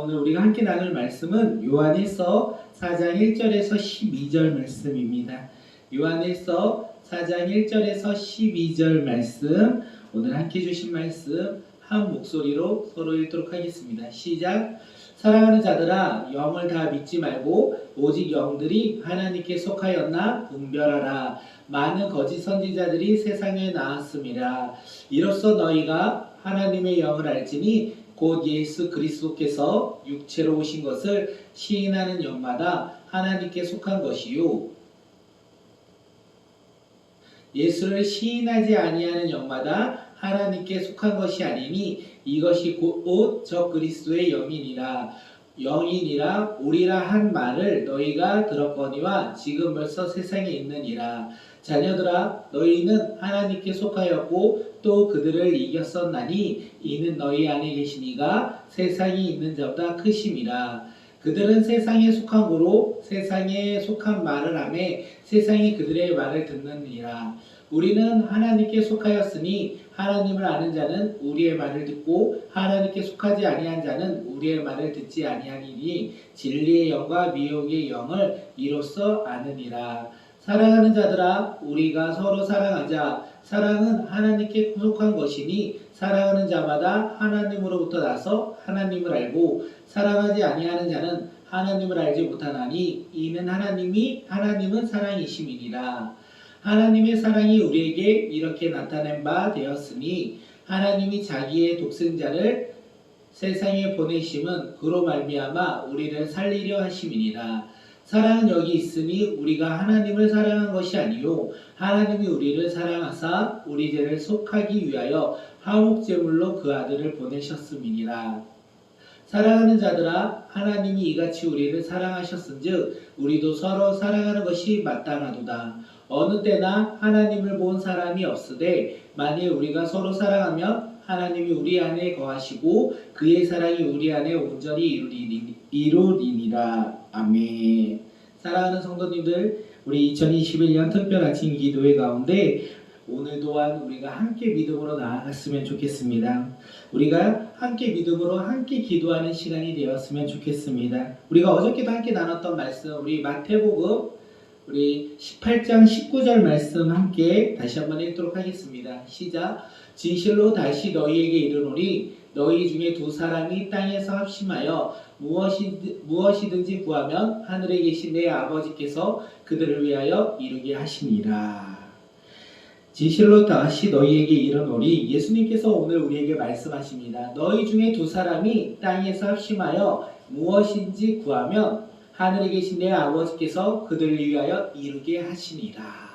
오늘 우리가 함께 나눌 말씀은 요한일서 4장 1절에서 12절 말씀입니다. 요한일서 4장 1절에서 12절 말씀, 오늘 함께 주신 말씀 한 목소리로 서로 읽도록 하겠습니다. 시작. 사랑하는 자들아, 영을 다 믿지 말고 오직 영들이 하나님께 속하였나 분별하라. 많은 거짓 선지자들이 세상에 나왔음이라. 이로써 너희가 하나님의 영을 알지니 곧 예수 그리스도께서 육체로 오신 것을 시인하는 영마다 하나님께 속한 것이요, 예수를 시인하지 아니하는 영마다 하나님께 속한 것이 아니니 이것이 곧 저 그리스도의 영이니라 오리라 한 말을 너희가 들었거니와 지금 벌써 세상에 있느니라. 자녀들아, 너희는 하나님께 속하였고 또 그들을 이겼었나니 이는 너희 안에 계신 이가 세상에 있는 자보다 크심이라. 그들은 세상에 속한 고로 세상에 속한 말을 하며 세상이 그들의 말을 듣느니라. 우리는 하나님께 속하였으니 하나님을 아는 자는 우리의 말을 듣고 하나님께 속하지 아니한 자는 우리의 말을 듣지 아니하니니 진리의 영과 미혹의 영을 이로써 아느니라. 사랑하는 자들아, 우리가 서로 사랑하자. 사랑은 하나님께 속한 것이니 사랑하는 자마다 하나님으로부터 나서 하나님을 알고 사랑하지 아니하는 자는 하나님을 알지 못하나니 이는 하나님은 사랑이심이니라. 하나님의 사랑이 우리에게 이렇게 나타낸 바 되었으니 하나님이 자기의 독생자를 세상에 보내심은 그로 말미암아 우리를 살리려 하심이니라. 사랑은 여기 있으니 우리가 하나님을 사랑한 것이 아니요 하나님이 우리를 사랑하사 우리 죄를 속하기 위하여 화목제물로 그 아들을 보내셨음이니라. 사랑하는 자들아, 하나님이 이같이 우리를 사랑하셨은즉 우리도 서로 사랑하는 것이 마땅하도다. 어느 때나 하나님을 본 사람이 없으되 만일 우리가 서로 사랑하면 하나님이 우리 안에 거하시고 그의 사랑이 우리 안에 온전히 이루리니라. 아멘. 사랑하는 성도님들, 우리 2021년 특별 아침 기도회 가운데 오늘 또한 우리가 함께 믿음으로 나아갔으면 좋겠습니다. 우리가 함께 믿음으로 함께 기도하는 시간이 되었으면 좋겠습니다. 우리가 어저께도 함께 나눴던 말씀, 우리 마태복음 우리 18장 19절 말씀 함께 다시 한번 읽도록 하겠습니다. 시작. 진실로 다시 너희에게 이르노니 너희 중에 두 사람이 땅에서 합심하여 무엇이든지 구하면 하늘에 계신 내 아버지께서 그들을 위하여 이루게 하시니라. 진실로 다시 너희에게 이르노니, 예수님께서 오늘 우리에게 말씀하십니다. 너희 중에 두 사람이 땅에서 합심하여 무엇인지 구하면 하늘에 계신 내 아버지께서 그들을 위하여 이루게 하시니라.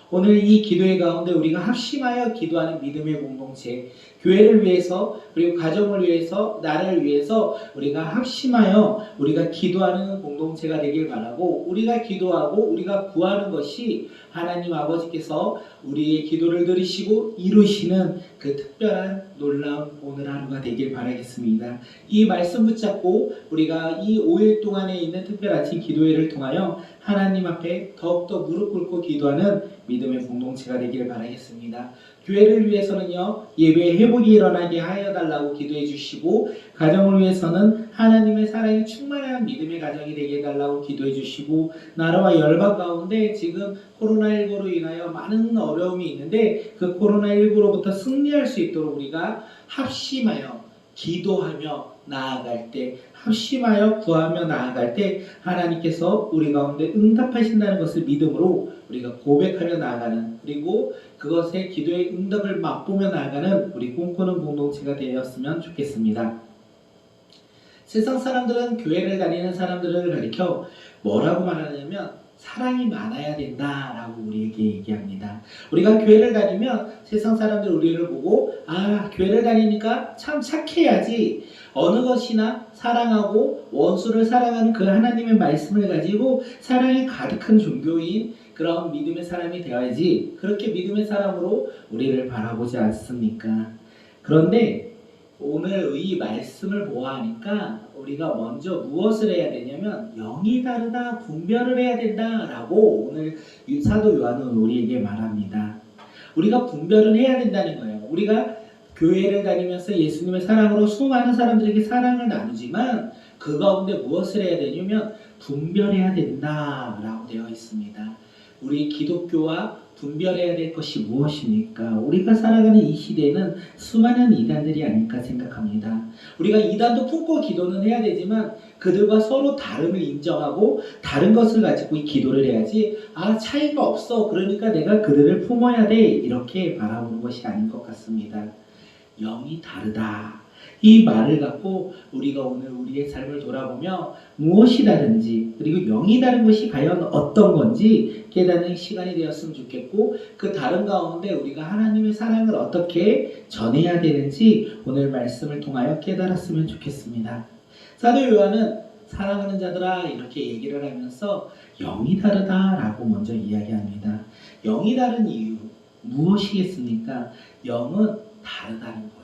오늘 이 기도회 가운데 우리가 합심하여 기도하는 믿음의 공동체, 교회를 위해서 그리고 가정을 위해서 나를 위해서 우리가 합심하여 우리가 기도하는 공동체가 되길 바라고, 우리가 기도하고 우리가 구하는 것이 하나님 아버지께서 우리의 기도를 들으시고 이루시는 그 특별한 놀라운 오늘 하루가 되길 바라겠습니다. 이 말씀 붙잡고 우리가 이 5일 동안에 있는 특별 아침 기도회를 통하여 하나님 앞에 더욱더 무릎 꿇고 기도하는 믿음의 공동체가 되길 바라겠습니다. 교회를 위해서는요, 예배의 회복이 일어나게 하여 달라고 기도해 주시고, 가정을 위해서는 하나님의 사랑이 충만한 믿음의 가정이 되게 해달라고 기도해 주시고, 나라와 열방 가운데 지금 코로나19로 인하여 많은 어려움이 있는데 그 코로나19로부터 승리할 수 있도록 우리가 합심하여 기도하며 나아갈 때, 합심하여 구하며 나아갈 때 하나님께서 우리 가운데 응답하신다는 것을 믿음으로 우리가 고백하며 나아가는, 그리고 그것의 기도의 응답을 맛보며 나아가는 우리 꿈꾸는 공동체가 되었으면 좋겠습니다. 세상 사람들은 교회를 다니는 사람들을 가리켜 뭐라고 말하냐면 사랑이 많아야 된다라고 우리에게 얘기합니다. 우리가 교회를 다니면 세상 사람들 우리를 보고 교회를 다니니까 참 착해야지, 어느 것이나 사랑하고 원수를 사랑하는 그 하나님의 말씀을 가지고 사랑이 가득한 종교인 그런 믿음의 사람이 되어야지, 그렇게 믿음의 사람으로 우리를 바라보지 않습니까? 그런데 오늘 이 말씀을 보아하니까 우리가 먼저 무엇을 해야 되냐면 영이 다르다, 분별을 해야 된다라고 오늘 사도 요한은 우리에게 말합니다. 우리가 분별을 해야 된다는 거예요. 우리가 교회를 다니면서 예수님의 사랑으로 수많은 사람들에게 사랑을 나누지만 그 가운데 무엇을 해야 되냐면 분별해야 된다라고 되어 있습니다. 우리 기독교와 분별해야 될 것이 무엇입니까? 우리가 살아가는 이 시대에는 수많은 이단들이 아닐까 생각합니다. 우리가 이단도 품고 기도는 해야 되지만 그들과 서로 다름을 인정하고 다른 것을 가지고 이 기도를 해야지 차이가 없어 그러니까 내가 그들을 품어야 돼 이렇게 바라보는 것이 아닌 것 같습니다. 영이 다르다. 이 말을 갖고 우리가 오늘 우리의 삶을 돌아보며 무엇이 다른지 그리고 영이 다른 것이 과연 어떤 건지 깨닫는 시간이 되었으면 좋겠고 그 다른 가운데 우리가 하나님의 사랑을 어떻게 전해야 되는지 오늘 말씀을 통하여 깨달았으면 좋겠습니다. 사도 요한은 사랑하는 자들아 이렇게 얘기를 하면서 영이 다르다라고 먼저 이야기합니다. 영이 다른 이유 무엇이겠습니까? 영은 다르다는 거예요.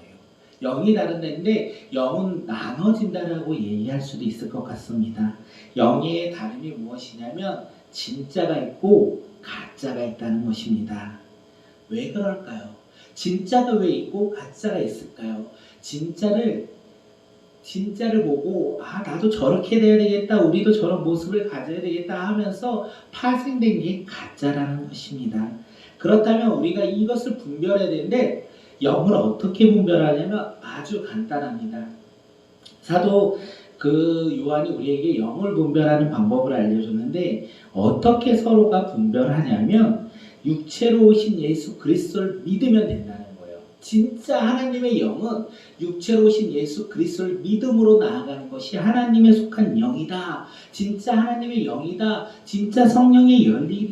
영이 다른데 영은 나눠진다라고 얘기할 수도 있을 것 같습니다. 영의 다름이 무엇이냐면 진짜가 있고 가짜가 있다는 것입니다. 왜 그럴까요? 진짜가 왜 있고 가짜가 있을까요? 진짜를 보고 나도 저렇게 돼야 되겠다 우리도 저런 모습을 가져야 되겠다 하면서 파생된 게 가짜라는 것입니다. 그렇다면 우리가 이것을 분별해야 되는데 영을 어떻게 분별하냐면 아주 간단합니다. 사도 요한이 우리에게 영을 분별하는 방법을 알려줬는데 어떻게 서로가 분별하냐면 육체로 오신 예수 그리스도를 믿으면 된다는 거예요. 진짜 하나님의 영은 육체로 오신 예수 그리스도를 믿음으로 나아가는 것이 하나님에 속한 영이다. 진짜 하나님의 영이다. 진짜 성령의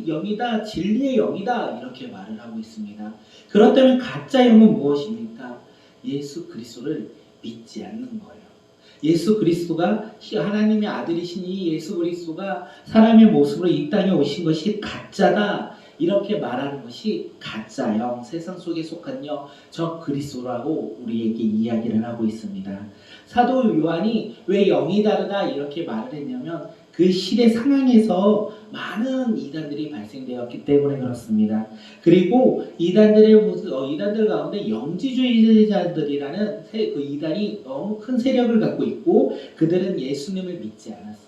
영이다. 진리의 영이다. 이렇게 말을 하고 있습니다. 그렇다면 가짜 영은 무엇입니까? 예수 그리스도를 믿지 않는 거예요. 예수 그리스도가 하나님의 아들이신 이 예수 그리스도가 사람의 모습으로 이 땅에 오신 것이 가짜다. 이렇게 말하는 것이 가짜 영, 세상 속에 속한 영, 저 그리스도라고 우리에게 이야기를 하고 있습니다. 사도 요한이 왜 영이 다르다 이렇게 말을 했냐면 그 시대 상황에서 많은 이단들이 발생되었기 때문에 그렇습니다. 그리고 이단들 가운데 영지주의자들이라는 그 이단이 너무 큰 세력을 갖고 있고 그들은 예수님을 믿지 않았어요.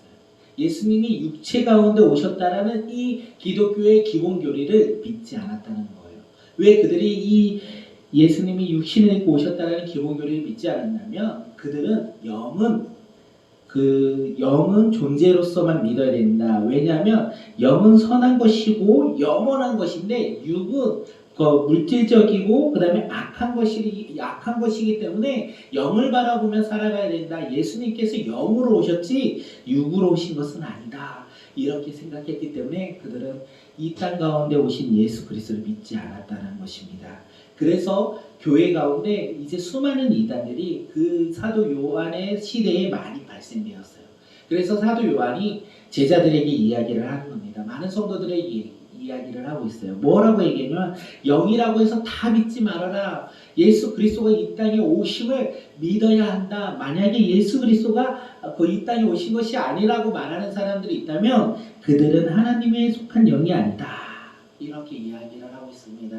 예수님이 육체 가운데 오셨다라는 이 기독교의 기본 교리를 믿지 않았다는 거예요. 왜 그들이 이 예수님이 육신을 입고 오셨다는 기본 교리를 믿지 않았냐면 그들은 영은 존재로서만 믿어야 된다. 왜냐하면 영은 선한 것이고 영원한 것인데 육은 물질적이고 그 다음에 악한 것이기 때문에 영을 바라보며 살아가야 된다. 예수님께서 영으로 오셨지 육으로 오신 것은 아니다. 이렇게 생각했기 때문에 그들은 이 땅 가운데 오신 예수 그리스도를 믿지 않았다는 것입니다. 그래서 교회 가운데 이제 수많은 이단들이 그 사도 요한의 시대에 많이 발생되었어요. 그래서 사도 요한이 제자들에게 이야기를 하는 겁니다. 많은 성도들에게 이야기를 하고 있어요. 뭐라고 얘기하냐면 영이라고 해서 다 믿지 말아라. 예수 그리스도가 이 땅에 오심을 믿어야 한다. 만약에 예수 그리스도가 이 땅에 오신 것이 아니라고 말하는 사람들이 있다면 그들은 하나님에 속한 영이 아니다. 이렇게 이야기를 하고 있습니다.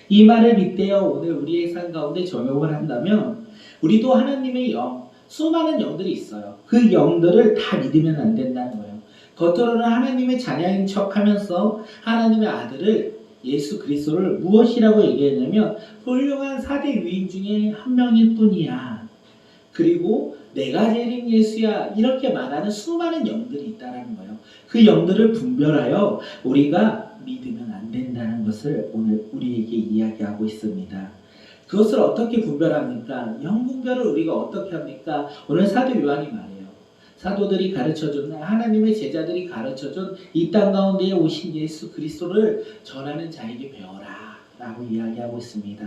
이 말을 빗대어 오늘 우리의 삶 가운데 적용을 한다면 우리도 하나님의 영, 수많은 영들이 있어요. 그 영들을 다 믿으면 안 된다는 거예요. 겉으로는 하나님의 자녀인 척하면서 하나님의 아들을 예수 그리스도를 무엇이라고 얘기했냐면 훌륭한 4대 유인 중에 한 명일 뿐이야. 그리고 내가 제일인 예수야 이렇게 말하는 수많은 영들이 있다는 거예요. 그 영들을 분별하여 우리가 믿으면 안 된다는 것을 오늘 우리에게 이야기하고 있습니다. 그것을 어떻게 분별합니까? 영 분별을 우리가 어떻게 합니까? 오늘 사도 요한이 말해요. 사도들이 가르쳐준 하나님의 제자들이 가르쳐준 이 땅 가운데에 오신 예수 그리스도를 전하는 자에게 배워라 라고 이야기하고 있습니다.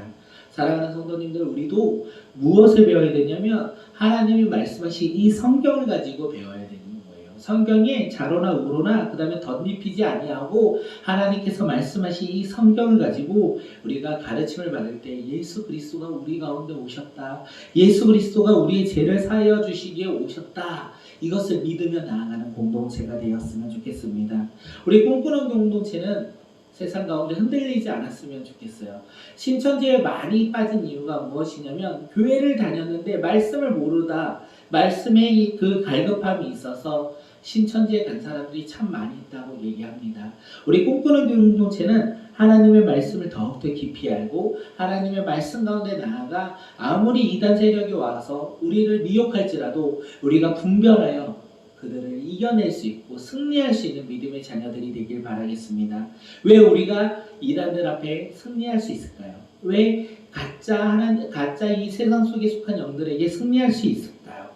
사랑하는 성도님들 우리도 무엇을 배워야 되냐면 하나님이 말씀하신 이 성경을 가지고 배워야 되는 거예요. 성경에 자로나 우로나 그 다음에 덧입히지 아니하고 하나님께서 말씀하신 이 성경을 가지고 우리가 가르침을 받을 때 예수 그리스도가 우리 가운데 오셨다. 예수 그리스도가 우리의 죄를 사하여 주시기에 오셨다. 이것을 믿으며 나아가는 공동체가 되었으면 좋겠습니다. 우리 꿈꾸는 공동체는 세상 가운데 흔들리지 않았으면 좋겠어요. 신천지에 많이 빠진 이유가 무엇이냐면 교회를 다녔는데 말씀을 모르다 말씀의 그 갈급함이 있어서 신천지에 간 사람들이 참 많이 있다고 얘기합니다. 우리 꿈꾸는 교회 공동체는 하나님의 말씀을 더욱더 깊이 알고 하나님의 말씀 가운데 나아가 아무리 이단 세력이 와서 우리를 미혹할지라도 우리가 분별하여 그들을 이겨낼 수 있고 승리할 수 있는 믿음의 자녀들이 되길 바라겠습니다. 왜 우리가 이단들 앞에 승리할 수 있을까요? 왜 가짜 이 세상 속에 속한 영들에게 승리할 수 있을까요?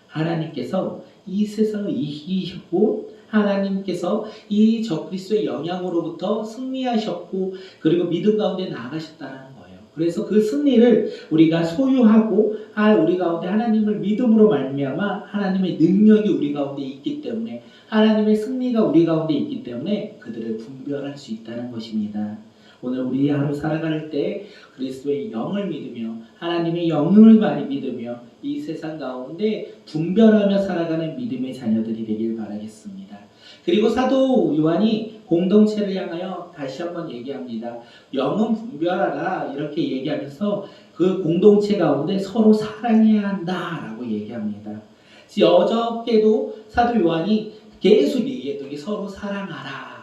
하나님께서 이 세상을 이기셨고 하나님께서 이 적그리스도의 영향으로부터 승리하셨고 그리고 믿음 가운데 나아가셨다는 거예요. 그래서 그 승리를 우리가 소유하고 우리 가운데 하나님을 믿음으로 말미암아 하나님의 능력이 우리 가운데 있기 때문에 하나님의 승리가 우리 가운데 있기 때문에 그들을 분별할 수 있다는 것입니다. 오늘 우리 하루 살아갈 때 그리스도의 영을 믿으며 하나님의 영을 많이 믿으며 이 세상 가운데 분별하며 살아가는 믿음의 자녀들이 되길 바라겠습니다. 그리고 사도 요한이 공동체를 향하여 다시 한번 얘기합니다. 영은 분별하라 이렇게 얘기하면서 그 공동체 가운데 서로 사랑해야 한다라고 얘기합니다. 어저께도 사도 요한이 계속 얘기했던 게 서로 사랑하라.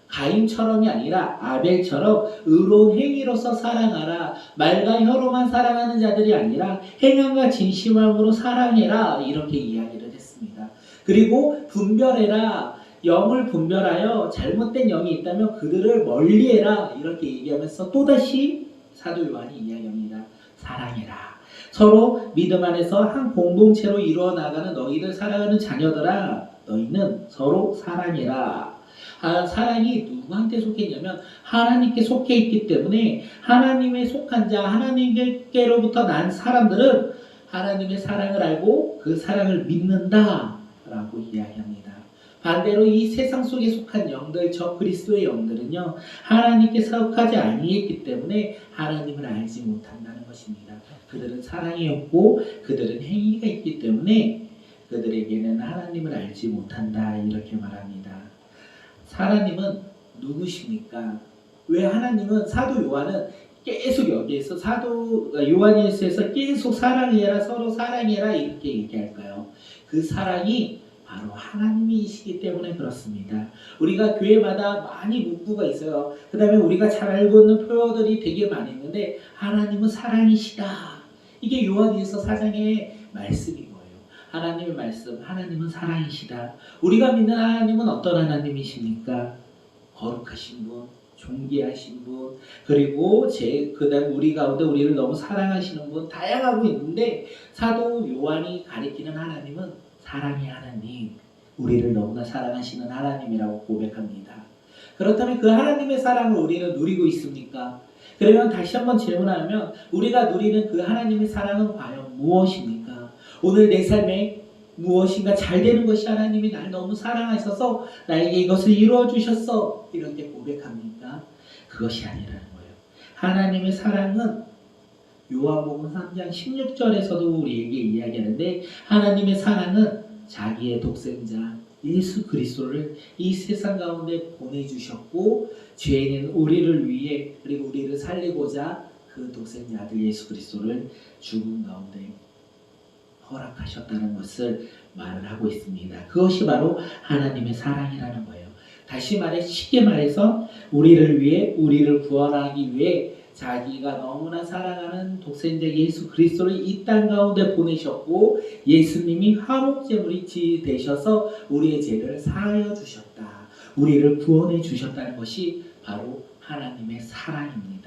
가인처럼이 아니라 아벨처럼 의로운 행위로서 사랑하라. 말과 혀로만 사랑하는 자들이 아니라 행함과 진심함으로 사랑해라. 이렇게 이야기를 했습니다. 그리고 분별해라. 영을 분별하여 잘못된 영이 있다면 그들을 멀리해라. 이렇게 얘기하면서 또다시 사도 요한이 이야기합니다. 사랑해라. 서로 믿음 안에서 한 공동체로 이루어 나가는 너희들 사랑하는 자녀들아, 너희는 서로 사랑해라. 사랑이 누구한테 속했냐면 하나님께 속해 있기 때문에 하나님에 속한 자, 하나님께로부터 난 사람들은 하나님의 사랑을 알고 그 사랑을 믿는다라고 이야기합니다. 반대로 이 세상 속에 속한 영들, 저 그리스도의 영들은요, 하나님께 속하지 아니했기 때문에 하나님을 알지 못한다는 것입니다. 그들은 사랑이 없고 그들은 행위가 있기 때문에 그들에게는 하나님을 알지 못한다 이렇게 말합니다. 하나님은 누구십니까? 왜 하나님은 사도 요한은 계속 여기에서 사도 요한일서에서 계속 사랑해라 서로 사랑해라 이렇게 얘기할까요? 그 사랑이 바로 하나님이시기 때문에 그렇습니다. 우리가 교회마다 많이 문구가 있어요. 그 다음에 우리가 잘 알고 있는 표어들이 되게 많이 있는데 하나님은 사랑이시다. 이게 요한일서 4장의 말씀인 거예요. 하나님의 말씀, 하나님은 사랑이시다. 우리가 믿는 하나님은 어떤 하나님이십니까? 거룩하신 분, 존귀하신 분, 그리고 그다음 우리 가운데 우리를 너무 사랑하시는 분 다양하고 있는데 사도 요한이 가리키는 하나님은 사랑의 하나님, 우리를 너무나 사랑하시는 하나님이라고 고백합니다. 그렇다면 그 하나님의 사랑을 우리는 누리고 있습니까? 그러면 다시 한번 질문하면 우리가 누리는 그 하나님의 사랑은 과연 무엇입니까? 오늘 내 삶에 무엇인가 잘 되는 것이 하나님이 날 너무 사랑하셔서 나에게 이것을 이루어 주셨어 이렇게 고백합니까? 그것이 아니라는 거예요. 하나님의 사랑은 요한복음 3장 16절에서도 우리에게 이야기하는데 하나님의 사랑은 자기의 독생자 예수 그리스도를 이 세상 가운데 보내주셨고 죄인인 우리를 위해 그리고 우리를 살리고자 그 독생자 아들 예수 그리스도를 죽음 가운데 허락하셨다는 것을 말을 하고 있습니다. 그것이 바로 하나님의 사랑이라는 거예요. 다시 말해 쉽게 말해서 우리를 위해 우리를 구원하기 위해 자기가 너무나 사랑하는 독생자 예수 그리스도를 이 땅 가운데 보내셨고 예수님이 화목제물이 되셔서 우리의 죄를 사하여 주셨다. 우리를 구원해 주셨다는 것이 바로 하나님의 사랑입니다.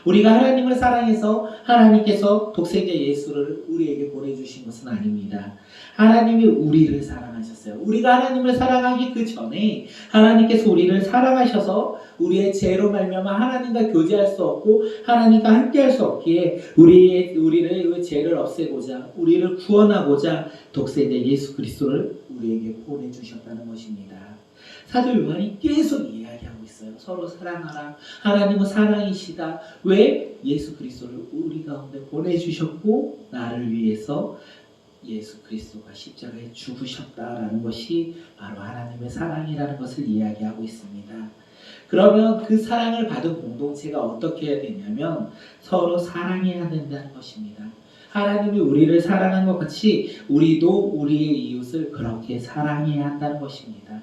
우리가 하나님을 사랑해서 하나님께서 독생자 예수를 우리에게 보내주신 것은 아닙니다. 하나님이 우리를 사랑하셨어요. 우리가 하나님을 사랑하기 그 전에 하나님께서 우리를 사랑하셔서 우리의 죄로 말미암아 하나님과 교제할 수 없고 하나님과 함께할 수 없기에 우리를 그 죄를 없애고자 우리를 구원하고자 독생자 예수 그리스도를 우리에게 보내주셨다는 것입니다. 사도 요한이 계속 이야기하고 있어요. 서로 사랑하라. 하나님은 사랑이시다. 왜? 예수 그리스도를 우리 가운데 보내주셨고 나를 위해서 예수 그리스도가 십자가에 죽으셨다라는 것이 바로 하나님의 사랑이라는 것을 이야기하고 있습니다. 그러면 그 사랑을 받은 공동체가 어떻게 해야 되냐면 서로 사랑해야 된다는 것입니다. 하나님이 우리를 사랑한 것 같이 우리도 우리의 이웃을 그렇게 사랑해야 한다는 것입니다.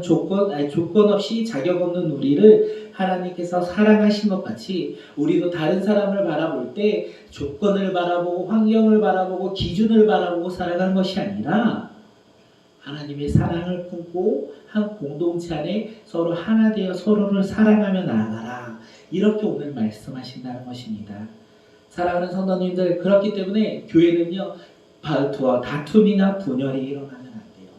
조건 없이 자격 없는 우리를 하나님께서 사랑하신 것 같이 우리도 다른 사람을 바라볼 때 조건을 바라보고 환경을 바라보고 기준을 바라보고 살아가는 것이 아니라 하나님의 사랑을 품고 한 공동체 안에 서로 하나 되어 서로를 사랑하며 나아가라. 이렇게 오늘 말씀하신다는 것입니다. 사랑하는 성도님들, 그렇기 때문에 교회는요, 다툼이나 분열이 일어나면 안 돼요.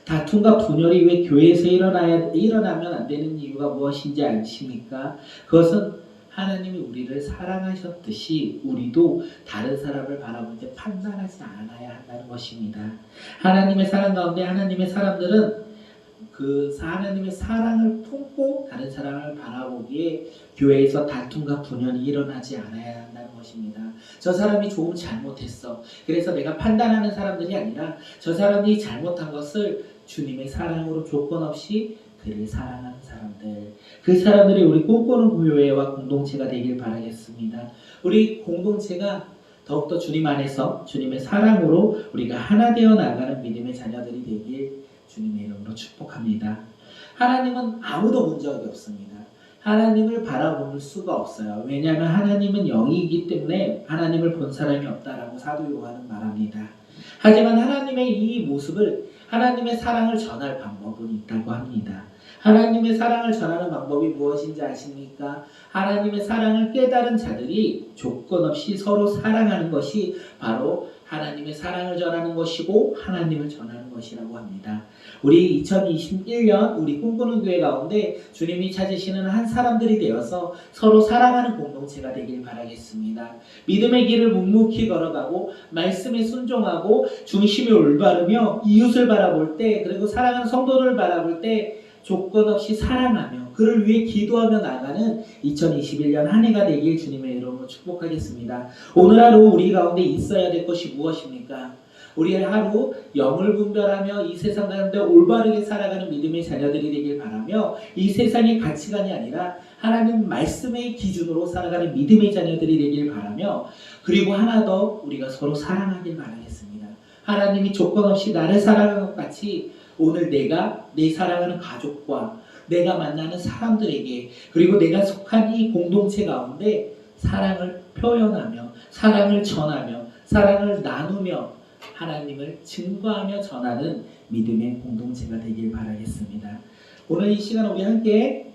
다툼과 분열이 왜 교회에서 일어나면 안 되는 이유가 무엇인지 아십니까? 그것은 하나님이 우리를 사랑하셨듯이 우리도 다른 사람을 바라볼 때 판단하지 않아야 한다는 것입니다. 하나님의 사랑 가운데 하나님의 사람들은 하나님의 사랑을 품고 다른 사람을 바라보기에 교회에서 다툼과 분열이 일어나지 않아야 한다는 것입니다. 저 사람이 조금 잘못했어. 그래서 내가 판단하는 사람들이 아니라 저 사람이 잘못한 것을 주님의 사랑으로 조건 없이 그를 사랑하는 사람들, 그 사람들이 우리 꿈꾸는 교회와 공동체가 되길 바라겠습니다. 우리 공동체가 더욱더 주님 안에서 주님의 사랑으로 우리가 하나 되어 나가는 믿음의 자녀들이 되길 주님의 이름으로 축복합니다. 하나님은 아무도 본 적이 없습니다. 하나님을 바라볼 수가 없어요. 왜냐하면 하나님은 영이기 때문에 하나님을 본 사람이 없다라고 사도 요한은 말합니다. 하지만 하나님의 이 모습을, 하나님의 사랑을 전할 방법은 있다고 합니다. 하나님의 사랑을 전하는 방법이 무엇인지 아십니까? 하나님의 사랑을 깨달은 자들이 조건 없이 서로 사랑하는 것이 바로 하나님의 사랑을 전하는 것이고 하나님을 전하는 것이라고 합니다. 우리 2021년 우리 꿈꾸는 교회 가운데 주님이 찾으시는 한 사람들이 되어서 서로 사랑하는 공동체가 되길 바라겠습니다. 믿음의 길을 묵묵히 걸어가고 말씀에 순종하고 중심이 올바르며 이웃을 바라볼 때, 그리고 사랑하는 성도를 바라볼 때 조건 없이 사랑하며 그를 위해 기도하며 나가는 2021년 한 해가 되길 주님의 이름으로 축복하겠습니다. 오늘 하루 우리 가운데 있어야 될 것이 무엇입니까? 우리 하루 영을 분별하며 이 세상 가운데 올바르게 살아가는 믿음의 자녀들이 되길 바라며, 이 세상의 가치관이 아니라 하나님 말씀의 기준으로 살아가는 믿음의 자녀들이 되길 바라며, 그리고 하나 더 우리가 서로 사랑하길 바라겠습니다. 하나님이 조건 없이 나를 사랑하는 것 같이 오늘 내가 내 사랑하는 가족과 내가 만나는 사람들에게, 그리고 내가 속한 이 공동체 가운데 사랑을 표현하며 사랑을 전하며 사랑을 나누며 하나님을 증거하며 전하는 믿음의 공동체가 되길 바라겠습니다. 오늘 이 시간 우리 함께